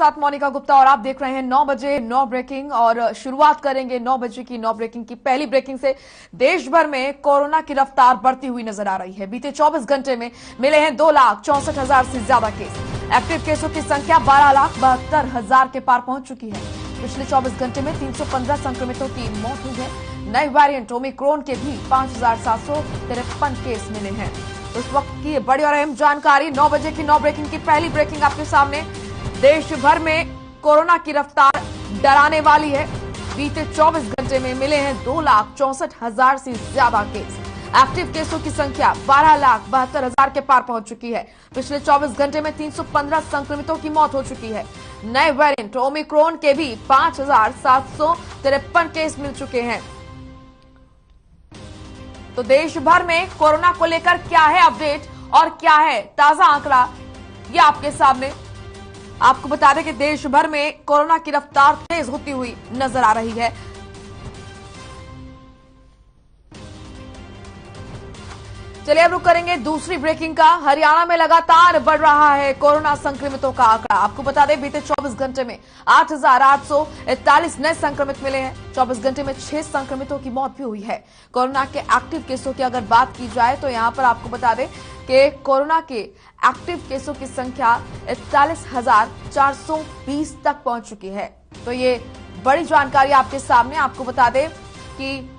साथ मोनिका गुप्ता और आप देख रहे हैं 9 बजे 9 ब्रेकिंग। और शुरुआत करेंगे 9 बजे की 9 ब्रेकिंग की पहली ब्रेकिंग से। देश भर में कोरोना की रफ्तार बढ़ती हुई नजर आ रही है। बीते 24 घंटे में मिले हैं 2,64,000 से ज्यादा केस। एक्टिव केसों की संख्या 12,72,000 के पार पहुंच चुकी है। पिछले 24 घंटे में 315 संक्रमितों की मौत हुई है। नए वेरिएंट ओमिक्रॉन के भी 5,753 केस मिले हैं। उस वक्त की बड़ी और अहम जानकारी 9 बजे की 9 ब्रेकिंग की पहली ब्रेकिंग आपके सामने। देश भर में कोरोना की रफ्तार डराने वाली है। बीते 24 घंटे में मिले हैं 2,64,000 से ज्यादा केस। एक्टिव केसों की संख्या 12,72,000 के पार पहुंच चुकी है। पिछले 24 घंटे में 315 संक्रमितों की मौत हो चुकी है। नए वेरिएंट ओमिक्रॉन के भी 5,753 केस मिल चुके हैं। तो देश भर में कोरोना को लेकर क्या है अपडेट और क्या है ताजा आंकड़ा, ये आपके सामने। आपको बता दें कि देश भर में कोरोना की रफ्तार तेज होती हुई नजर आ रही है। चलिए अब रुक करेंगे दूसरी ब्रेकिंग का। हरियाणा में लगातार बढ़ रहा है कोरोना संक्रमितों का आंकड़ा। आपको बता दें बीते 24 घंटे में 8,841 नए संक्रमित मिले हैं। 24 घंटे में 6 संक्रमितों की मौत भी हुई है। कोरोना के एक्टिव केसों की अगर बात की जाए तो यहां पर आपको बता दें कि कोरोना के एक्टिव केसों की संख्या 41,420 तक पहुंच चुकी है। तो ये बड़ी जानकारी आपके सामने। आपको बता दें कि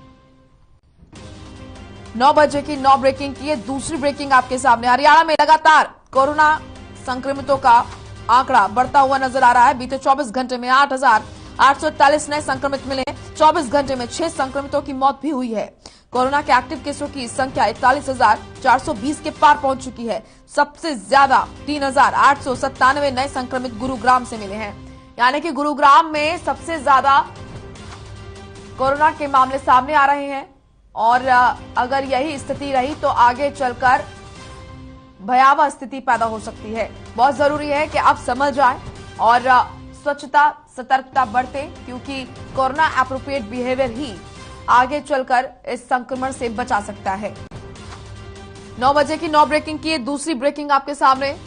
9 बजे की 9 ब्रेकिंग की ये दूसरी ब्रेकिंग आपके सामने। हरियाणा में लगातार कोरोना संक्रमितों का आंकड़ा बढ़ता हुआ नजर आ रहा है। बीते 24 घंटे में 8,841 नए संक्रमित मिले हैं। 24 घंटे में 6 संक्रमितों की मौत भी हुई है। कोरोना के एक्टिव केसों की संख्या 41,420 के पार पहुंच चुकी है। सबसे ज्यादा 3,897 नए संक्रमित गुरुग्राम से मिले हैं। यानी कि गुरुग्राम में सबसे ज्यादा कोरोना के मामले सामने आ रहे हैं। और अगर यही स्थिति रही तो आगे चलकर भयावह स्थिति पैदा हो सकती है। बहुत जरूरी है कि आप समझ जाएं और स्वच्छता सतर्कता बरतें, क्योंकि कोरोना एप्रोप्रिएट बिहेवियर ही आगे चलकर इस संक्रमण से बचा सकता है। 9 बजे की 9 ब्रेकिंग की दूसरी ब्रेकिंग आपके सामने।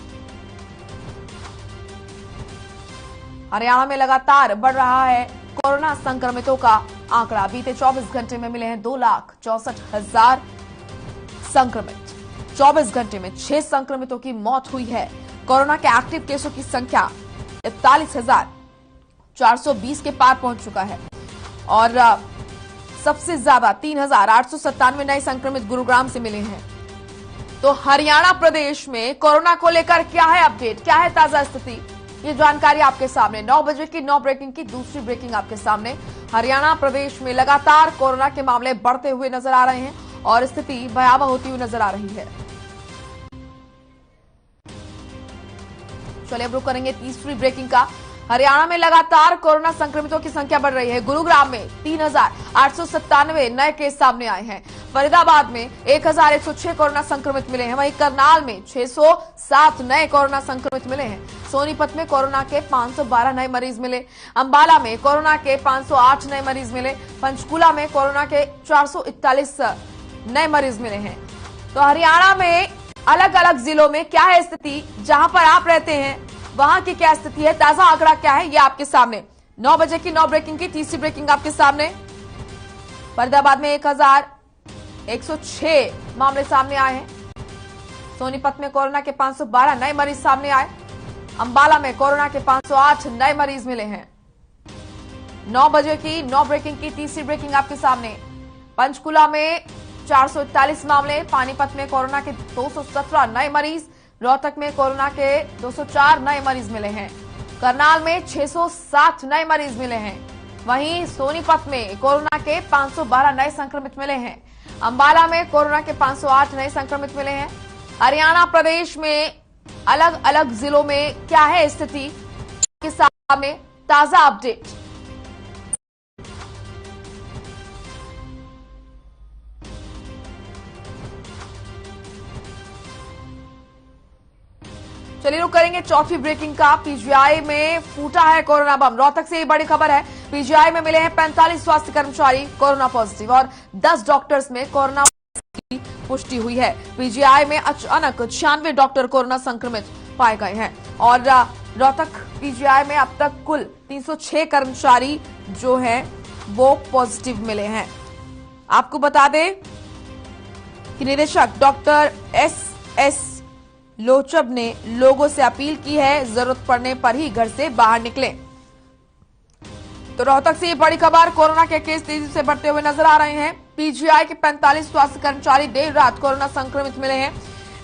हरियाणा में लगातार बढ़ रहा है कोरोना संक्रमितों का आंकड़ा। बीते 24 घंटे में मिले हैं 2,64,000 संक्रमित। 24 घंटे में 6 संक्रमितों की मौत हुई है। कोरोना के एक्टिव केसों की संख्या 41,420 के पार पहुंच चुका है। और सबसे ज्यादा 3,897 नए संक्रमित गुरुग्राम से मिले हैं। तो हरियाणा प्रदेश में कोरोना को लेकर क्या है अपडेट, क्या है ताजा स्थिति, ये जानकारी आपके सामने। 9 बजे की 9 ब्रेकिंग की दूसरी ब्रेकिंग आपके सामने। हरियाणा प्रदेश में लगातार कोरोना के मामले बढ़ते हुए नजर आ रहे हैं और स्थिति भयावह होती हुई नजर आ रही है। चलिए अब रुक करेंगे तीसरी ब्रेकिंग का। हरियाणा में लगातार कोरोना संक्रमितों की संख्या बढ़ रही है। गुरुग्राम में 3,897 नए केस सामने आए हैं। फरीदाबाद में 1,106 कोरोना संक्रमित मिले हैं। वहीं करनाल में 607 नए कोरोना संक्रमित मिले हैं। सोनीपत में कोरोना के 512 नए मरीज मिले। अंबाला में कोरोना के 508 नए मरीज मिले। पंचकुला में कोरोना के 441 नए मरीज मिले हैं। तो हरियाणा में अलग अलग जिलों में क्या है स्थिति, जहां पर आप रहते हैं वहां की क्या स्थिति है, ताजा आंकड़ा क्या है, ये आपके सामने। 9 बजे की 9 ब्रेकिंग की तीसरी ब्रेकिंग आपके सामने। फरीदाबाद में 1,106 मामले सामने आए हैं। सोनीपत में कोरोना के 512 नए मरीज सामने आए। अंबाला में कोरोना के 508 नए मरीज मिले हैं। 9 बजे की 9 ब्रेकिंग की तीसरी ब्रेकिंग आपके सामने। पंचकुला में 441 मामले। पानीपत में कोरोना के 217 नए मरीज। रोहतक में कोरोना के 204 नए मरीज मिले हैं। करनाल में 607 नए मरीज मिले हैं। वहीं सोनीपत में कोरोना के 512 नए संक्रमित मिले हैं। अंबाला में कोरोना के 508 नए संक्रमित मिले हैं। हरियाणा प्रदेश में अलग अलग जिलों में क्या है स्थिति के सामने, ताजा अपडेट। चलिए रुक करेंगे चौथी ब्रेकिंग का। पीजीआई में फूटा है कोरोना बम। रोहतक से ये बड़ी खबर है। पीजीआई में मिले हैं 45 स्वास्थ्य कर्मचारी कोरोना पॉजिटिव और 10 डॉक्टर्स में कोरोना की पुष्टि हुई है। पीजीआई में अचानक 96 डॉक्टर कोरोना संक्रमित पाए गए हैं और रोहतक पीजीआई में अब तक कुल 306 कर्मचारी जो हैं वो पॉजिटिव मिले हैं। आपको बता दें कि निदेशक डॉक्टर एस लोचब ने लोगों से अपील की है जरूरत पड़ने पर ही घर से बाहर निकलें। तो रोहतक से ये बड़ी खबर, कोरोना के केस तेजी से बढ़ते हुए नजर आ रहे हैं। पीजीआई के 45 स्वास्थ्य कर्मचारी देर रात कोरोना संक्रमित मिले हैं।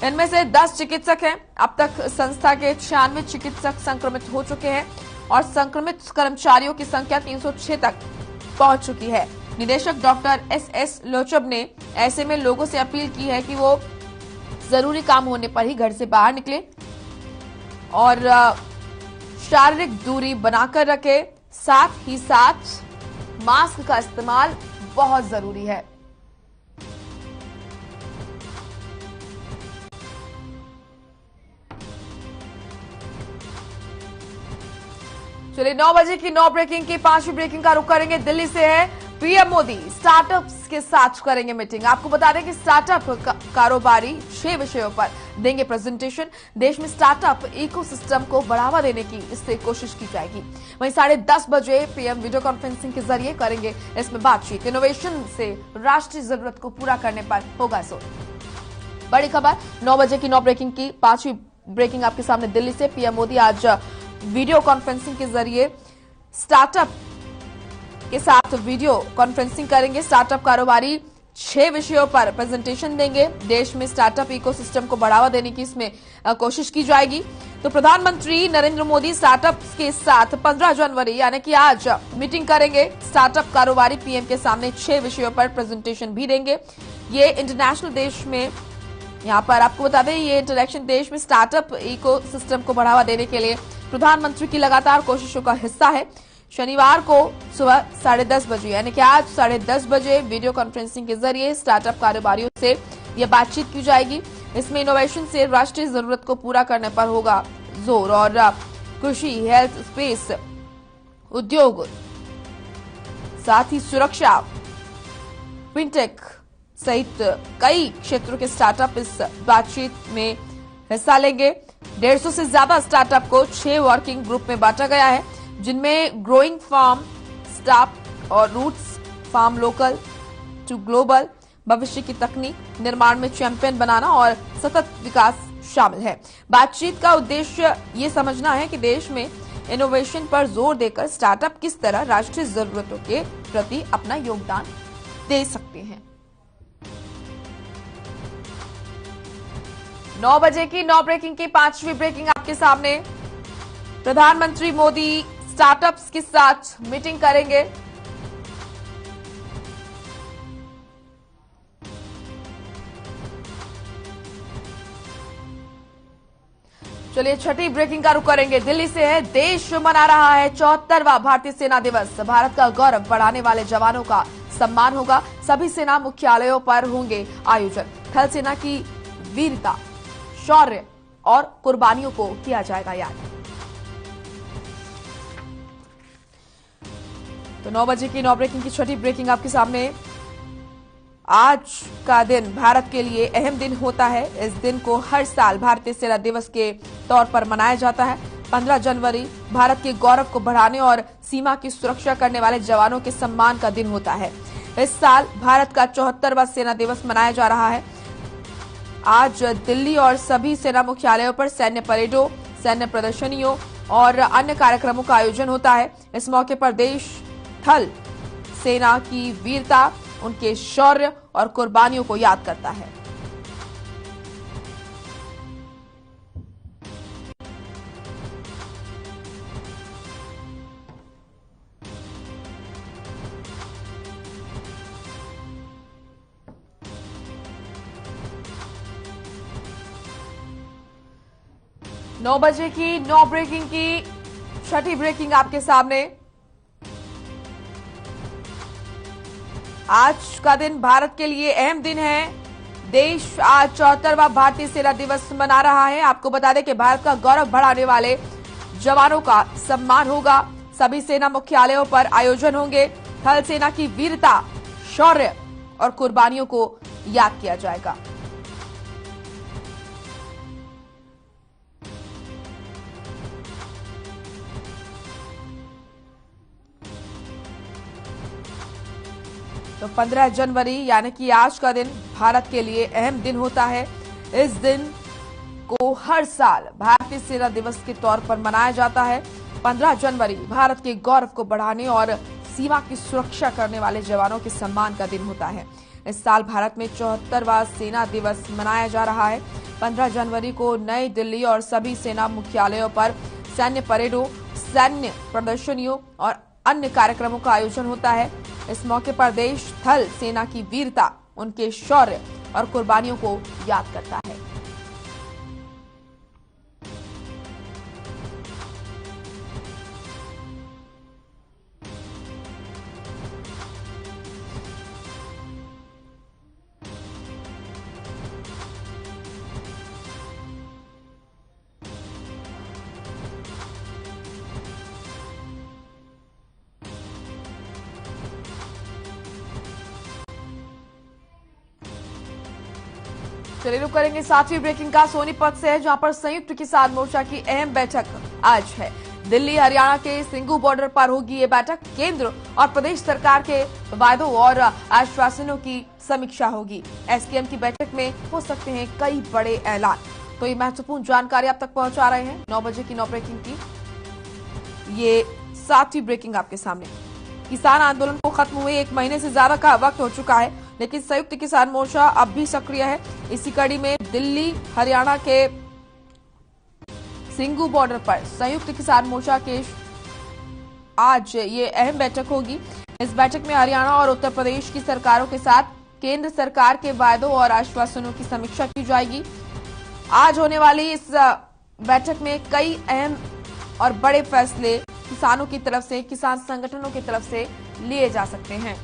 इनमें से 10 चिकित्सक हैं। अब तक संस्था के 96 चिकित्सक संक्रमित हो चुके हैं और संक्रमित कर्मचारियों की संख्या 306 तक पहुंच चुकी है। निदेशक डॉक्टर एस लोचब ने ऐसे में लोगों से अपील की है कि वो जरूरी काम होने पर ही घर से बाहर निकले और शारीरिक दूरी बनाकर रखे, साथ ही साथ मास्क का इस्तेमाल बहुत जरूरी है। चलिए 9 बजे की 9 ब्रेकिंग की 5वीं ब्रेकिंग का रुख करेंगे। दिल्ली से है पीएम मोदी स्टार्टअप्स के साथ करेंगे मीटिंग। आपको बता दें कि स्टार्टअप कारोबारी 6 विषयों पर देंगे प्रेजेंटेशन। देश में स्टार्टअप इकोसिस्टम को बढ़ावा देने की इससे कोशिश की जाएगी। वहीं 10:30 बजे पीएम वीडियो कॉन्फ्रेंसिंग के जरिए करेंगे इसमें बातचीत। इनोवेशन से राष्ट्रीय जरूरत को पूरा करने पर होगा जोर। बड़ी खबर 9 बजे की 9 ब्रेकिंग की 5वीं ब्रेकिंग आपके सामने दिल्ली से। पीएम मोदी आज वीडियो कॉन्फ्रेंसिंग के जरिए स्टार्टअप के साथ वीडियो कॉन्फ्रेंसिंग करेंगे। स्टार्टअप कारोबारी 6 विषयों पर प्रेजेंटेशन देंगे। देश में स्टार्टअप इकोसिस्टम को बढ़ावा देने की इसमें कोशिश की जाएगी। तो प्रधानमंत्री नरेंद्र मोदी स्टार्टअप्स के साथ 15 जनवरी यानी कि आज मीटिंग करेंगे। स्टार्टअप कारोबारी पीएम के सामने 6 विषयों पर प्रेजेंटेशन भी देंगे। ये इंटरनेशनल देश में, यहाँ पर आपको बता दें, ये इंटरनेशनल देश में स्टार्टअप इकोसिस्टम को बढ़ावा देने के लिए प्रधानमंत्री की लगातार कोशिशों का हिस्सा है। शनिवार को सुबह 10:30 बजे यानी कि आज 10:30 बजे वीडियो कॉन्फ्रेंसिंग के जरिए स्टार्टअप कारोबारियों से यह बातचीत की जाएगी। इसमें इनोवेशन से राष्ट्रीय जरूरत को पूरा करने पर होगा जोर और कृषि, हेल्थ, स्पेस, उद्योग, साथ ही सुरक्षा, फिनटेक सहित कई क्षेत्रों के स्टार्टअप इस बातचीत में हिस्सा लेंगे। 150 से ज्यादा स्टार्टअप को 6 वर्किंग ग्रुप में बांटा गया है, जिनमें ग्रोइंग फार्म स्टार्ट और roots farm local to global, भविष्य की तकनीक, निर्माण में चैंपियन बनाना और सतत विकास शामिल है। बातचीत का उद्देश्य ये समझना है कि देश में इनोवेशन पर जोर देकर स्टार्टअप किस तरह राष्ट्रीय जरूरतों के प्रति अपना योगदान दे सकते हैं। 9 बजे की 9 ब्रेकिंग की 5वीं ब्रेकिंग आपके सामने। प्रधानमंत्री मोदी स्टार्टअप्स के साथ मीटिंग करेंगे। चलिए 6ठी ब्रेकिंग का रुख करेंगे। दिल्ली से है, देश मना रहा है 74वां भारतीय सेना दिवस। भारत का गौरव बढ़ाने वाले जवानों का सम्मान होगा। सभी सेना मुख्यालयों पर होंगे आयोजन। थल सेना की वीरता, शौर्य और कुर्बानियों को किया जाएगा याद। तो 9 बजे की 9 ब्रेकिंग की 6ठी ब्रेकिंग आपके सामने। आज का दिन भारत के लिए अहम दिन होता है। इस दिन को हर साल भारतीय सेना दिवस के तौर पर मनाया जाता है। 15 जनवरी भारत के गौरव को बढ़ाने और सीमा की सुरक्षा करने वाले जवानों के सम्मान का दिन होता है। इस साल भारत का 74वां सेना दिवस मनाया जा रहा है। आज दिल्ली और सभी सेना मुख्यालयों पर सैन्य परेडों, सैन्य प्रदर्शनियों और अन्य कार्यक्रमों का आयोजन होता है। इस मौके पर देश थल सेना की वीरता, उनके शौर्य और कुर्बानियों को याद करता है। नौ बजे की 9 ब्रेकिंग की 6ठी ब्रेकिंग आपके सामने। आज का दिन भारत के लिए अहम दिन है। देश आज 74वां भारतीय सेना दिवस मना रहा है। आपको बता दें कि भारत का गौरव बढ़ाने वाले जवानों का सम्मान होगा। सभी सेना मुख्यालयों पर आयोजन होंगे। थल सेना की वीरता, शौर्य और कुर्बानियों को याद किया जाएगा। तो 15 जनवरी यानी कि आज का दिन भारत के लिए अहम दिन होता है। इस दिन को हर साल भारतीय सेना दिवस के तौर पर मनाया जाता है। 15 जनवरी भारत के गौरव को बढ़ाने और सीमा की सुरक्षा करने वाले जवानों के सम्मान का दिन होता है। इस साल भारत में 74वां सेना दिवस मनाया जा रहा है। 15 जनवरी को नई दिल्ली और सभी सेना मुख्यालयों पर सैन्य परेडों, सैन्य प्रदर्शनियों और अन्य कार्यक्रमों का आयोजन होता है। इस मौके पर देश थल सेना की वीरता, उनके शौर्य और कुर्बानियों को याद करता है। चलिए रुक करेंगे 7वीं ब्रेकिंग का सोनीपत से है, जहां पर संयुक्त किसान मोर्चा की अहम बैठक आज है। दिल्ली हरियाणा के सिंगू बॉर्डर पर होगी ये बैठक। केंद्र और प्रदेश सरकार के वायदों और आश्वासनों की समीक्षा होगी। एसकेएम की बैठक में हो सकते हैं कई बड़े ऐलान। तो ये महत्वपूर्ण जानकारी आप तक पहुंचा रहे हैं 9 बजे की 9 ब्रेकिंग की। ये 7वीं ब्रेकिंग आपके सामने। किसान आंदोलन को खत्म हुए 1 महीने से ज्यादा का वक्त हो चुका है, लेकिन संयुक्त किसान मोर्चा अब भी सक्रिय है। इसी कड़ी में दिल्ली हरियाणा के सिंगू बॉर्डर पर संयुक्त किसान मोर्चा के आज ये अहम बैठक होगी। इस बैठक में हरियाणा और उत्तर प्रदेश की सरकारों के साथ केंद्र सरकार के वायदों और आश्वासनों की समीक्षा की जाएगी। आज होने वाली इस बैठक में कई अहम और बड़े फैसले किसानों की तरफ से, किसान संगठनों की तरफ से लिए जा सकते हैं।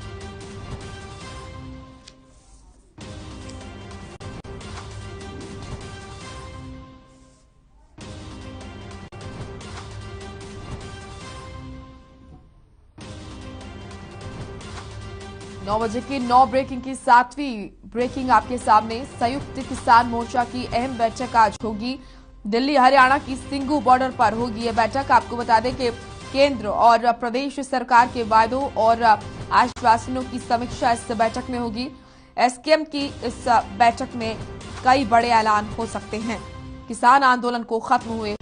नौ बजे की 9 ब्रेकिंग की 7वीं ब्रेकिंग आपके सामने। संयुक्त किसान मोर्चा की अहम बैठक आज होगी। दिल्ली हरियाणा की सिंगू बॉर्डर पर होगी यह बैठक। आपको बता दें कि केंद्र और प्रदेश सरकार के वायदों और आश्वासनों की समीक्षा इस बैठक में होगी। एसकेएम की इस बैठक में कई बड़े ऐलान हो सकते हैं। किसान आंदोलन को खत्म हुए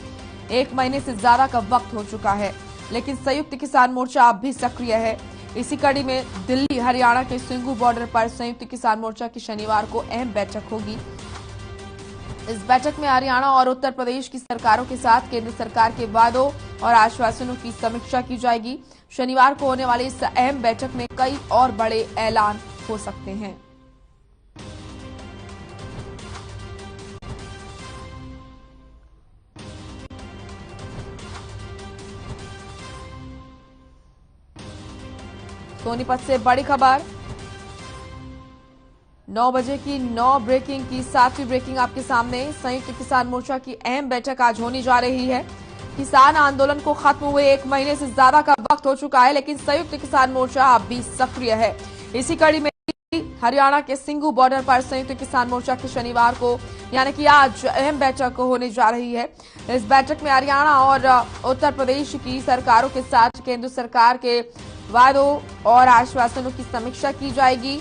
1 महीने से ज्यादा का वक्त हो चुका है, लेकिन संयुक्त किसान मोर्चा अब भी सक्रिय है। इसी कड़ी में दिल्ली हरियाणा के सिंगू बॉर्डर पर संयुक्त किसान मोर्चा की शनिवार को अहम बैठक होगी। इस बैठक में हरियाणा और उत्तर प्रदेश की सरकारों के साथ केंद्र सरकार के वादों और आश्वासनों की समीक्षा की जाएगी। शनिवार को होने वाली इस अहम बैठक में कई और बड़े ऐलान हो सकते हैं। सोनीपत से बड़ी खबर। 9 बजे की 9 ब्रेकिंग की 7वीं ब्रेकिंग आपके सामने। संयुक्त किसान मोर्चा की अहम बैठक आज होने जा रही है। किसान आंदोलन को खत्म हुए 1 महीने से ज्यादा का वक्त हो चुका है, लेकिन संयुक्त किसान मोर्चा अब भी सक्रिय है। इसी कड़ी में हरियाणा के सिंगू बॉर्डर पर संयुक्त किसान मोर्चा की शनिवार को यानी कि आज अहम बैठक होने जा रही है। इस बैठक में हरियाणा और उत्तर प्रदेश की सरकारों के साथ केंद्र सरकार के वादों और आश्वासनों की समीक्षा की जाएगी।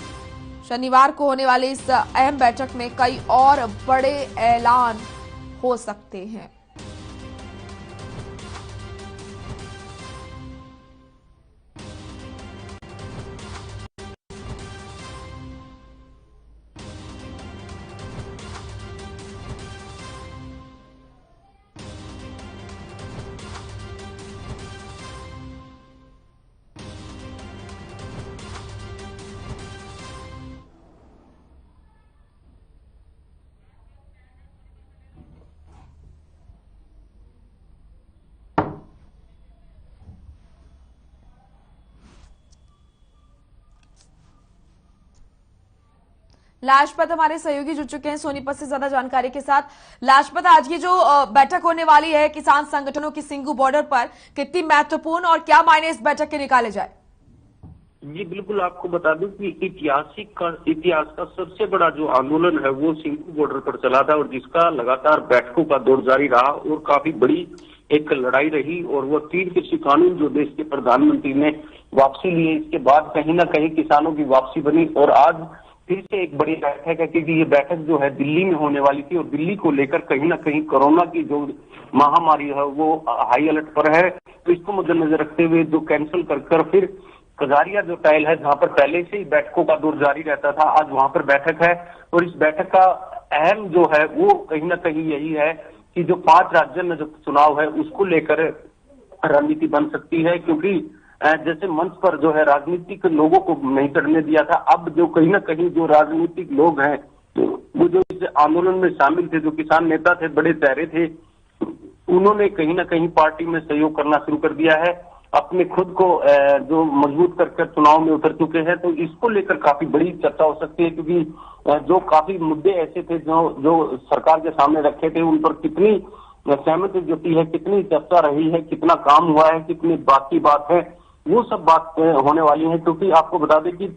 शनिवार को होने वाली इस अहम बैठक में कई और बड़े ऐलान हो सकते हैं। लाजपत हमारे सहयोगी जुड़ चुके हैं सोनीपत से ज्यादा जानकारी के साथ। लाजपत, आज की जो बैठक होने वाली है किसान संगठनों की सिंगू बॉर्डर पर, कितनी महत्वपूर्ण और क्या मायने इस बैठक के निकाले जाए? जी बिल्कुल, आपको बता दूं कि इतिहास का सबसे बड़ा जो आंदोलन है वो सिंगू बॉर्डर पर चला था और जिसका लगातार बैठकों का दौर जारी रहा और काफी बड़ी एक लड़ाई रही और वो 3 कृषि कानून जो देश के प्रधानमंत्री ने वापसी ली है, इसके बाद कहीं ना कहीं किसानों की वापसी बनी और आज फिर से एक बड़ी बैठक है, क्योंकि ये बैठक जो है दिल्ली में होने वाली थी और दिल्ली को लेकर कहीं ना कहीं कोरोना की जो महामारी है वो हाई अलर्ट पर है। तो इसको मद्देनजर रखते हुए जो कैंसिल कर फिर कगारिया जो टाइल है, जहां पर पहले से ही बैठकों का दौर जारी रहता था, आज वहां पर बैठक है। और इस बैठक का अहम जो है वो कहीं ना कहीं यही है कि जो 5 राज्यों में जो चुनाव है उसको लेकर रणनीति बन सकती है, क्योंकि जैसे मंच पर जो है राजनीतिक लोगों को नहीं चढ़ने दिया था, अब जो कहीं ना कहीं जो राजनीतिक लोग हैं वो जो इस आंदोलन में शामिल थे, जो किसान नेता थे, बड़े चेहरे थे, उन्होंने कहीं ना कहीं पार्टी में सहयोग करना शुरू कर दिया है, अपने खुद को जो मजबूत कर चुनाव में उतर चुके हैं। तो इसको लेकर काफी बड़ी चर्चा हो सकती है, क्योंकि जो काफी मुद्दे ऐसे थे जो सरकार के सामने रखे थे, उन पर कितनी सहमति जुटी है, कितनी चर्चा रही है, कितना काम हुआ है, कितनी बाकी बात है, वो सब बात होने वाली है। क्योंकि आपको बता दें कि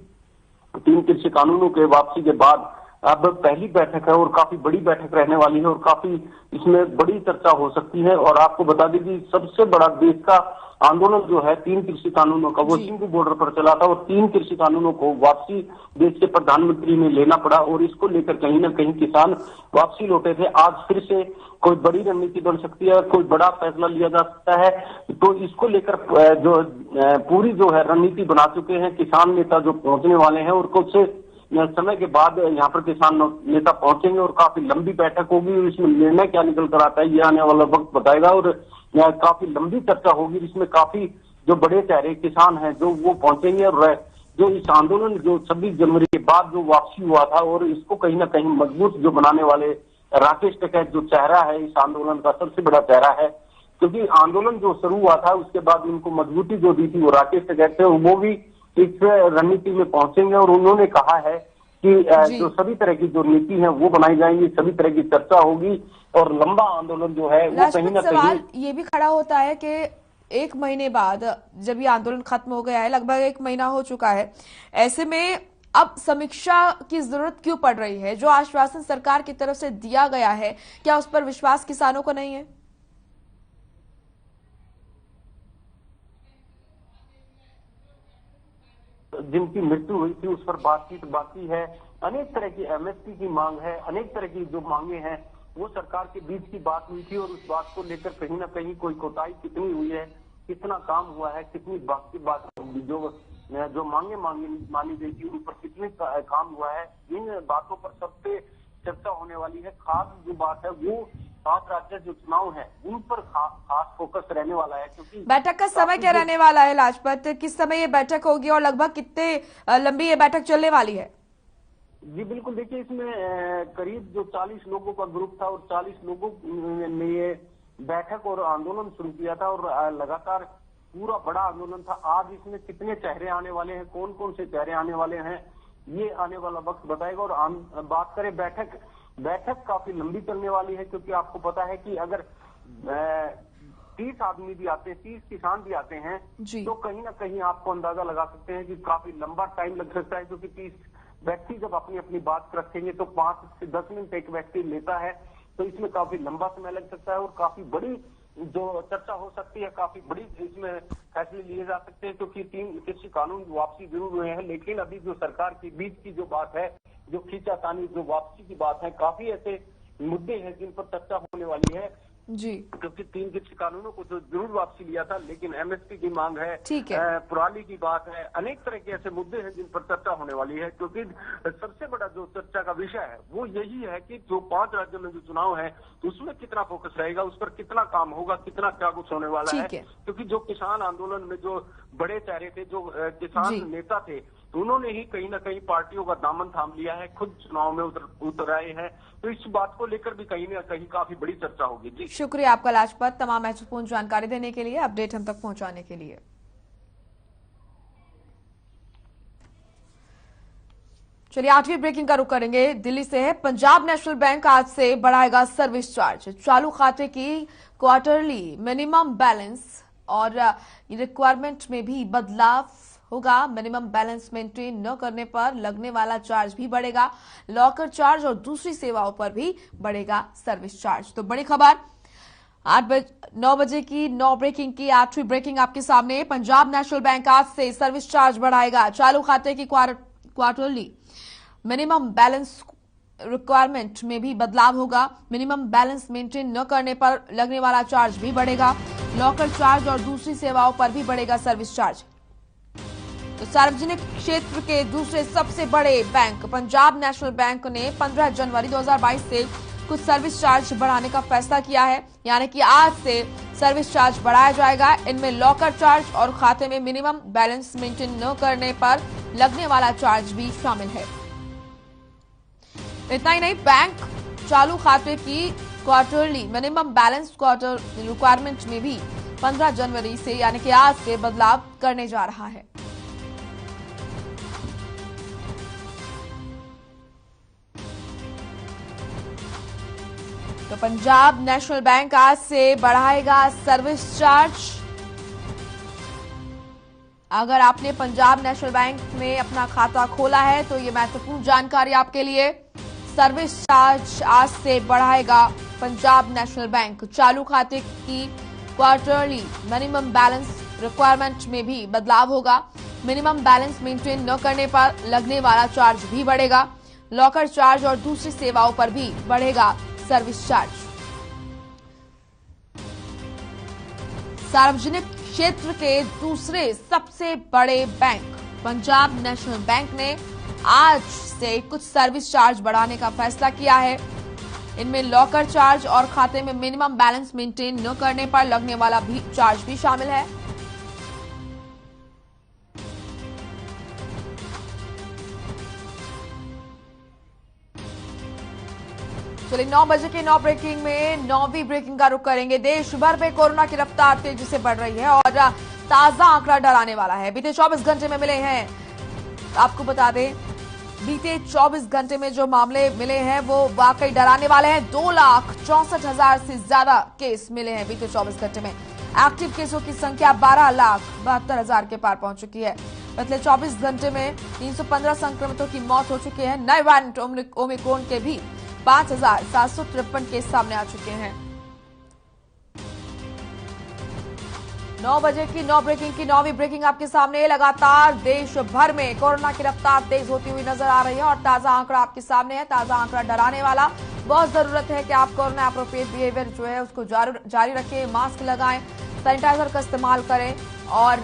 3 कृषि कानूनों के वापसी के बाद अब पहली बैठक है और काफी बड़ी बैठक रहने वाली है और काफी इसमें बड़ी चर्चा हो सकती है। और आपको बता दें कि सबसे बड़ा देश का आंदोलन जो है 3 कृषि कानूनों का, वो सिंघू बॉर्डर पर चला था और 3 कृषि कानूनों को वापसी देश के प्रधानमंत्री ने लेना पड़ा और इसको लेकर कहीं ना कहीं किसान वापसी लौटे थे। आज फिर से कोई बड़ी रणनीति बन सकती है, कोई बड़ा फैसला लिया जा सकता है। तो इसको लेकर जो पूरी जो है रणनीति बना चुके हैं किसान नेता जो पहुंचने वाले हैं, और कुछ समय के बाद यहाँ पर किसान नेता पहुंचेंगे और काफी लंबी बैठक होगी। इसमें निर्णय क्या निकल कर आता है ये आने वाला वक्त बताएगा और काफी लंबी चर्चा होगी, जिसमें काफी जो बड़े चेहरे किसान हैं जो वो पहुंचेंगे। और जो इस आंदोलन जो 26 जनवरी के बाद जो वापसी हुआ था और इसको कहीं ना कहीं मजबूत जो बनाने वाले राकेश टिकैत जो चेहरा है इस आंदोलन का सबसे बड़ा चेहरा है, क्योंकि आंदोलन जो शुरू हुआ था उसके बाद उनको मजबूती जो दी थी वो राकेश टिकैत थे, वो भी इस रणनीति में पहुंचेंगे। और उन्होंने कहा है कि जो सभी तरह की जो नीति है वो बनाई जाएंगी, सभी तरह की चर्चा होगी और लंबा आंदोलन जो है वो कहीं ना कहीं। सवाल ये भी खड़ा होता है कि 1 महीने बाद जब ये आंदोलन खत्म हो गया है, लगभग 1 महीना हो चुका है, ऐसे में अब समीक्षा की जरूरत क्यों पड़ रही है? जो आश्वासन सरकार की तरफ से दिया गया है, क्या उस पर विश्वास किसानों को नहीं है? जिनकी मृत्यु हुई थी उस पर बातचीत बाकी है, अनेक तरह की एमएसपी की मांग है, अनेक तरह की जो मांगे हैं वो सरकार के बीच की बात हुई थी और उस बात को लेकर कहीं ना कहीं कोई कोताही कितनी हुई है, कितना काम हुआ है, कितनी बाकी बात जो मांगे मानी गई थी उन पर कितने काम हुआ है, इन बातों पर सबसे चर्चा होने वाली है। खास जो बात है वो 5 राज्य जो चुनाव है उन पर खास फोकस रहने वाला है, क्योंकि बैठक का समय क्या रहने वाला है लाजपत? किस समय ये बैठक होगी और लगभग कितने लंबी ये बैठक चलने वाली है? जी बिल्कुल, देखिए इसमें करीब जो 40 लोगों का ग्रुप था और 40 लोगों ने ये बैठक और आंदोलन शुरू किया था और लगातार पूरा बड़ा आंदोलन था। आज इसमें कितने चेहरे आने वाले हैं, कौन कौन से चेहरे आने वाले हैं, ये आने वाला वक्त बताएगा। और बात करें बैठक काफी लंबी चलने वाली है, क्योंकि आपको पता है कि अगर 30 आदमी भी आते हैं, 30 किसान भी आते हैं, तो कहीं ना कहीं आपको अंदाजा लगा सकते हैं कि काफी लंबा टाइम लग सकता है, क्योंकि 30 व्यक्ति जब अपनी अपनी बात रखेंगे तो 5 से 10 मिनट एक व्यक्ति लेता है, तो इसमें काफी लंबा समय लग सकता है और काफी बड़ी जो चर्चा हो सकती है, काफी बड़ी इसमें फैसले लिए जा सकते हैं, क्योंकि 3 कृषि कानून वापसी जरूर हुए हैं, लेकिन अभी जो सरकार के बीच की जो बात है, जो खींचातानी जो वापसी की बात है, काफी ऐसे मुद्दे हैं जिन पर चर्चा होने वाली है जी, क्योंकि 3 कृषि कानूनों को तो जरूर वापसी लिया था, लेकिन एमएसपी की मांग है, ठीक है, पुराली की बात है, अनेक तरह के ऐसे मुद्दे हैं जिन पर चर्चा होने वाली है। क्योंकि सबसे बड़ा जो चर्चा का विषय है वो यही है कि जो 5 राज्यों में जो चुनाव है तो उसमें कितना फोकस रहेगा, उस पर कितना काम होगा, कितना क्या कुछ होने वाला है। क्योंकि जो किसान आंदोलन में जो बड़े चेहरे थे, जो किसान नेता थे, तो उन्होंने ही कहीं ना कहीं पार्टियों का दामन थाम लिया है, खुद चुनाव में उतर आए हैं, तो इस बात को लेकर भी कहीं ना कहीं काफी बड़ी चर्चा होगी। जी शुक्रिया आपका लाजपत, तमाम महत्वपूर्ण जानकारी देने के लिए, अपडेट हम तक पहुंचाने के लिए। चलिए 8वीं ब्रेकिंग का रुख करेंगे, दिल्ली से है। पंजाब नेशनल बैंक आज से बढ़ाएगा सर्विस चार्ज, चालू खाते की क्वार्टरली मिनिमम बैलेंस और रिक्वायरमेंट में भी बदलाव होगा। मिनिमम बैलेंस मेंटेन न करने पर लगने वाला चार्ज भी बढ़ेगा, लॉकर चार्ज और दूसरी सेवाओं पर भी बढ़ेगा सर्विस चार्ज। तो बड़ी खबर, 9 बजे की 9 ब्रेकिंग की 8वीं ब्रेकिंग आपके सामने। पंजाब नेशनल बैंक आज से सर्विस चार्ज बढ़ाएगा। चालू खाते की क्वार्टरली मिनिमम बैलेंस रिक्वायरमेंट में भी बदलाव होगा। मिनिमम बैलेंस मेंटेन न करने पर लगने वाला चार्ज भी बढ़ेगा। लॉकर चार्ज और दूसरी सेवाओं पर भी बढ़ेगा सर्विस चार्ज। तो सार्वजनिक क्षेत्र के दूसरे सबसे बड़े बैंक पंजाब नेशनल बैंक ने 15 जनवरी 2022 से कुछ सर्विस चार्ज बढ़ाने का फैसला किया है, यानी कि आज से सर्विस चार्ज बढ़ाया जाएगा। इनमें लॉकर चार्ज और खाते में मिनिमम बैलेंस मेंटेन न करने पर लगने वाला चार्ज भी शामिल है। इतना ही नहीं, बैंक चालू खाते की quarterly minimum balance quarter requirement में भी 15 जनवरी से यानी कि आज से बदलाव करने जा रहा है। तो पंजाब नेशनल बैंक आज से बढ़ाएगा सर्विस चार्ज। अगर आपने पंजाब नेशनल बैंक में अपना खाता खोला है तो ये महत्वपूर्ण जानकारी आपके लिए। सर्विस चार्ज आज से बढ़ाएगा पंजाब नेशनल बैंक। चालू खाते की क्वार्टरली मिनिमम बैलेंस रिक्वायरमेंट में भी बदलाव होगा। मिनिमम बैलेंस मेंटेन न करने पर लगने वाला चार्ज भी बढ़ेगा। लॉकर चार्ज और दूसरी सेवाओं पर भी बढ़ेगा सर्विस चार्ज। सार्वजनिक क्षेत्र के दूसरे सबसे बड़े बैंक पंजाब नेशनल बैंक ने आज से कुछ सर्विस चार्ज बढ़ाने का फैसला किया है। इनमें लॉकर चार्ज और खाते में मिनिमम बैलेंस मेंटेन न करने पर लगने वाला भी चार्ज भी शामिल है। चलिए 9 बजे की 9 ब्रेकिंग में 9वीं ब्रेकिंग का रुख करेंगे। देश भर में कोरोना की रफ्तार तेजी से बढ़ रही है और ताजा आंकड़ा डराने वाला है। बीते 24 घंटे में मिले हैं, आपको बता दें, बीते 24 घंटे में जो मामले मिले हैं वो वाकई डराने वाले हैं। 2,64,000 से ज्यादा केस मिले हैं बीते 24 घंटे में। एक्टिव केसों की संख्या 12,72,000 के पार पहुंच चुकी है। पिछले 24 घंटे में 315 संक्रमितों की मौत हो चुकी है। नए वेरिएंट ओमिक्रॉन के भी 5,753 केस सामने आ चुके हैं। 9 बजे की 9 ब्रेकिंग की 9वीं ब्रेकिंग आपके सामने। लगातार देश भर में कोरोना की रफ्तार तेज होती हुई नजर आ रही है और ताजा आंकड़ा आपके सामने है। ताजा आंकड़ा डराने वाला। बहुत जरूरत है कि आप कोरोना एप्रोप्रिएट बिहेवियर जो है उसको जारी रखें, मास्क लगाएं, सैनिटाइजर का इस्तेमाल करें और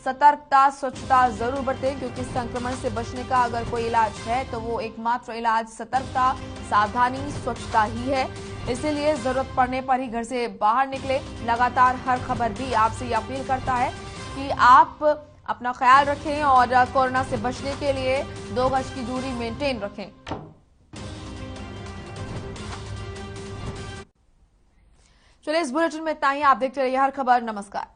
सतर्कता, स्वच्छता जरूर बरतें, क्योंकि संक्रमण से बचने का अगर कोई इलाज है तो वो एकमात्र इलाज सतर्कता, सावधानी, स्वच्छता ही है। इसीलिए जरूरत पड़ने पर ही घर से बाहर निकले। लगातार हर खबर भी आपसे ये अपील करता है कि आप अपना ख्याल रखें और कोरोना से बचने के लिए 2 गज की दूरी मेंटेन रखें। चलिए इस बुलेटिन में इतना ही। आप देखते रहिए हर खबर। नमस्कार।